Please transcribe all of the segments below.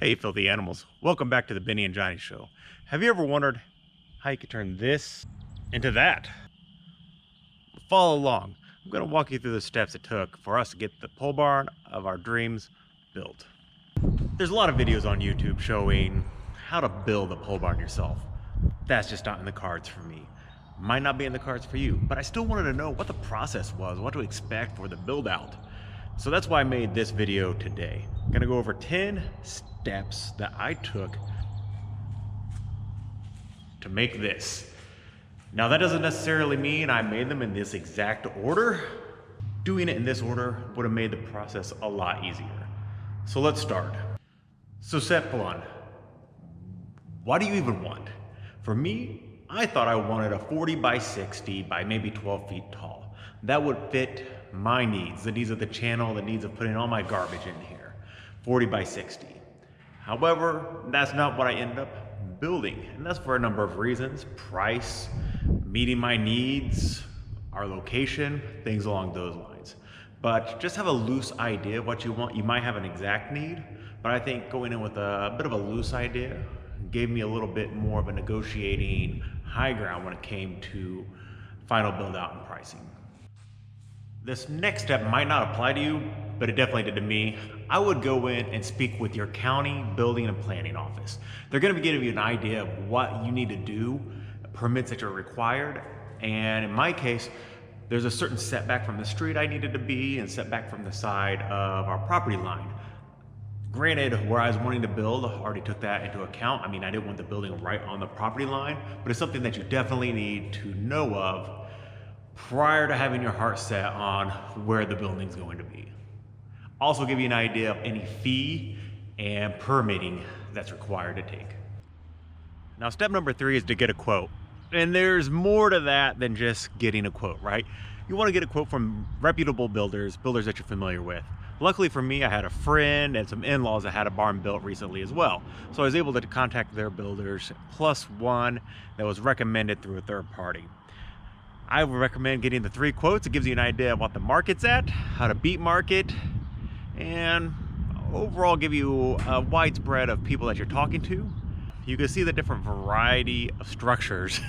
Hey, filthy animals. Welcome back to the Benny and Johnny Show. Have you ever wondered how you could turn this into that? Follow along. I'm going to walk you through the steps it took for us to get the pole barn of our dreams built. There's a lot of videos on YouTube showing how to build a pole barn yourself. That's just not in the cards for me. Might not be in the cards for you, but I still wanted to know what the process was, what to expect for the build out. So that's why I made this video today. I'm gonna go over 10 steps that I took to make this. Now that doesn't necessarily mean I made them in this exact order. Doing it in this order would have made the process a lot easier. So let's start. So step one, what do you even want? For me, I thought I wanted a 40 by 60 by maybe 12 feet tall. That would fit my needs, the needs of the channel, the needs of putting all my garbage in here. 40 by 60. However, that's not what I ended up building. And that's for a number of reasons. Price, meeting my needs, our location, things along those lines. But just have a loose idea of what you want. You might have an exact need, but I think going in with a bit of a loose idea gave me a little bit more of a negotiating high ground when it came to final build out and pricing. This next step might not apply to you, but it definitely did to me. I would go in and speak with your county building and planning office. They're going to be giving you an idea of what you need to do, permits that are required, and in my case, there's a certain setback from the street I needed to be and setback from the side of our property line. Granted, where I was wanting to build, I already took that into account. I mean, I didn't want the building right on the property line, but it's something that you definitely need to know of prior to having your heart set on where the building's going to be. Also give you an idea of any fee and permitting that's required to take. Now, step number 3 is to get a quote. And there's more to that than just getting a quote, right? You want to get a quote from reputable builders that you're familiar with. Luckily for me, I had a friend and some in-laws that had a barn built recently as well. So I was able to contact their builders, plus one that was recommended through a third party. I would recommend getting the 3 quotes. It gives you an idea of what the market's at, how to beat market, and overall give you a widespread of people that you're talking to. You can see the different variety of structures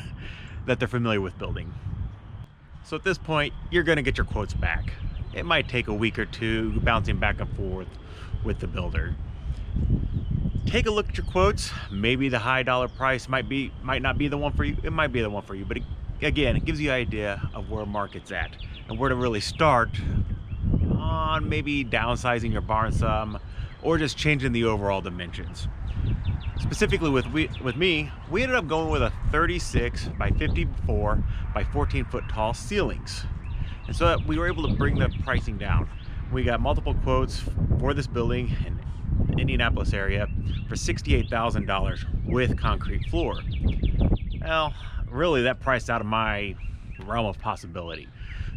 that they're familiar with building. So at this point, you're gonna get your quotes back. It might take a week or two bouncing back and forth with the builder. Take a look at your quotes. Maybe the high dollar price might not be the one for you. It might be the one for you, but again, it gives you an idea of where market's at and where to really start on maybe downsizing your barn some or just changing the overall dimensions. Specifically with me, we ended up going with a 36 by 54 by 14 foot tall ceilings. And so that we were able to bring the pricing down. We got multiple quotes for this building in the Indianapolis area for $68,000 with concrete floor. Well, really that priced out of my realm of possibility.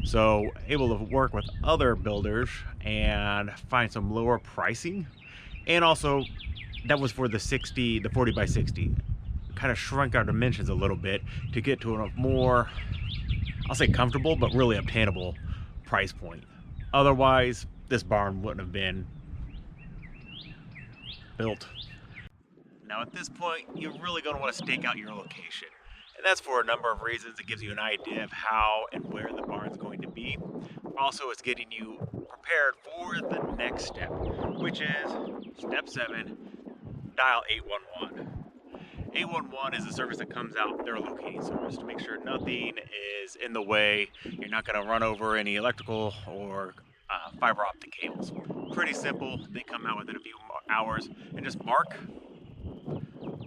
So able to work with other builders and find some lower pricing. And also that was for the 40 by 60. Kind of shrunk our dimensions a little bit to get to a more, I'll say comfortable, but really obtainable price point. Otherwise, this barn wouldn't have been built. Now at this point, you're really gonna wanna stake out your location. And that's for a number of reasons. It gives you an idea of how and where the barn's going to be. Also, it's getting you prepared for the next step, which is step 7, dial 811. 811 is a service that comes out, their locating service, to make sure nothing is in the way. You're not going to run over any electrical or fiber optic cables. Pretty simple. They come out within a few hours and just mark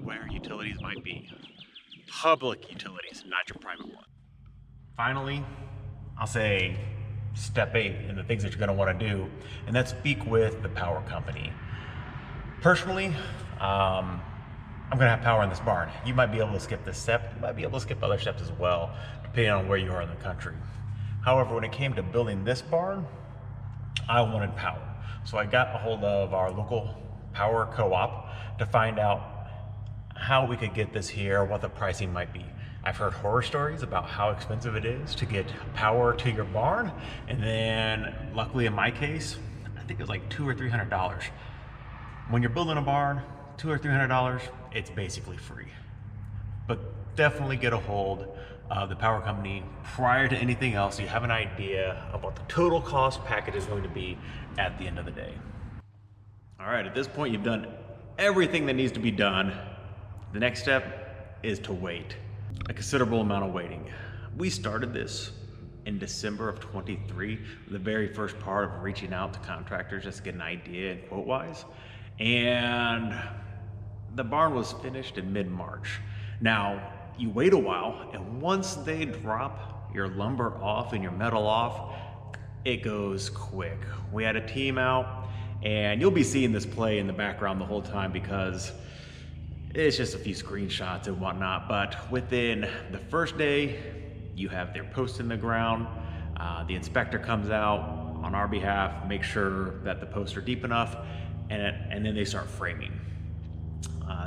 where utilities might be. Public utilities, not your private one. Finally, I'll say step 8 and the things that you're going to want to do, and that's speak with the power company. Personally, I'm gonna have power in this barn. You might be able to skip this step. You might be able to skip other steps as well, depending on where you are in the country. However, when it came to building this barn, I wanted power. So I got a hold of our local power co-op to find out how we could get this here, what the pricing might be. I've heard horror stories about how expensive it is to get power to your barn. And then luckily in my case, I think it was like $200 or $300. When you're building a barn, $200 or $300, it's basically free. But definitely get a hold of the power company prior to anything else so you have an idea of what the total cost package is going to be at the end of the day. All right, at this point you've done everything that needs to be done. The next step is to wait. A considerable amount of waiting. We started this in December of 23, the very first part of reaching out to contractors just to get an idea and quote wise. And the barn was finished in mid-March. Now, you wait a while, and once they drop your lumber off and your metal off, it goes quick. We had a team out, and you'll be seeing this play in the background the whole time because it's just a few screenshots and whatnot, but within the first day, you have their posts in the ground. The inspector comes out on our behalf, make sure that the posts are deep enough, and then they start framing.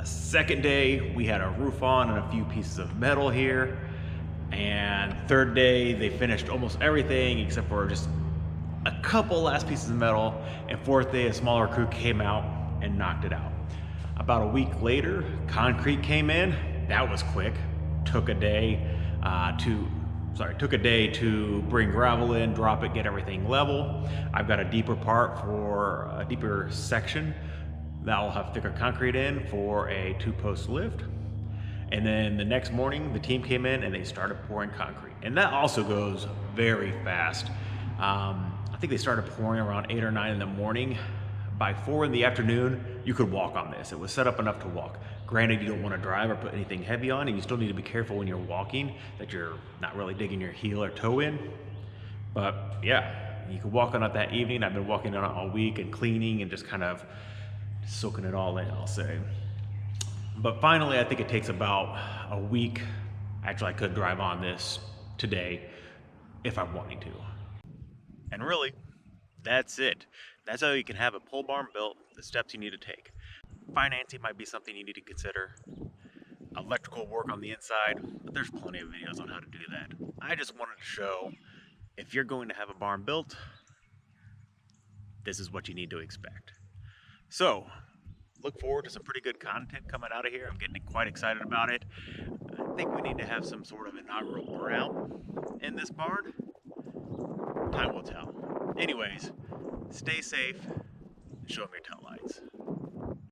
Second day, we had a roof on and a few pieces of metal here. And third day, they finished almost everything except for just a couple last pieces of metal. And fourth day, a smaller crew came out and knocked it out. About a week later, concrete came in. That was quick. Took a day to bring gravel in, drop it, get everything level. I've got a deeper part for a deeper section that will have thicker concrete in for a 2-post lift. And then the next morning, the team came in and they started pouring concrete. And that also goes very fast. I think they started pouring around 8 or 9 in the morning. By 4 in the afternoon, you could walk on this. It was set up enough to walk. Granted, you don't want to drive or put anything heavy on, and you still need to be careful when you're walking that you're not really digging your heel or toe in. But yeah, you could walk on it that evening. I've been walking on it all week and cleaning and just kind of soaking it all in, I'll say. But finally, I think it takes about a week. Actually, I could drive on this today if I'm wanting to. And really, that's it. That's how you can have a pole barn built, the steps you need to take. Financing might be something you need to consider. Electrical work on the inside, but there's plenty of videos on how to do that. I just wanted to show, if you're going to have a barn built, this is what you need to expect. So, look forward to some pretty good content coming out of here. I'm getting quite excited about it. I think we need to have some sort of inaugural ground in this barn. Time will tell. Anyways, stay safe, show them your talent.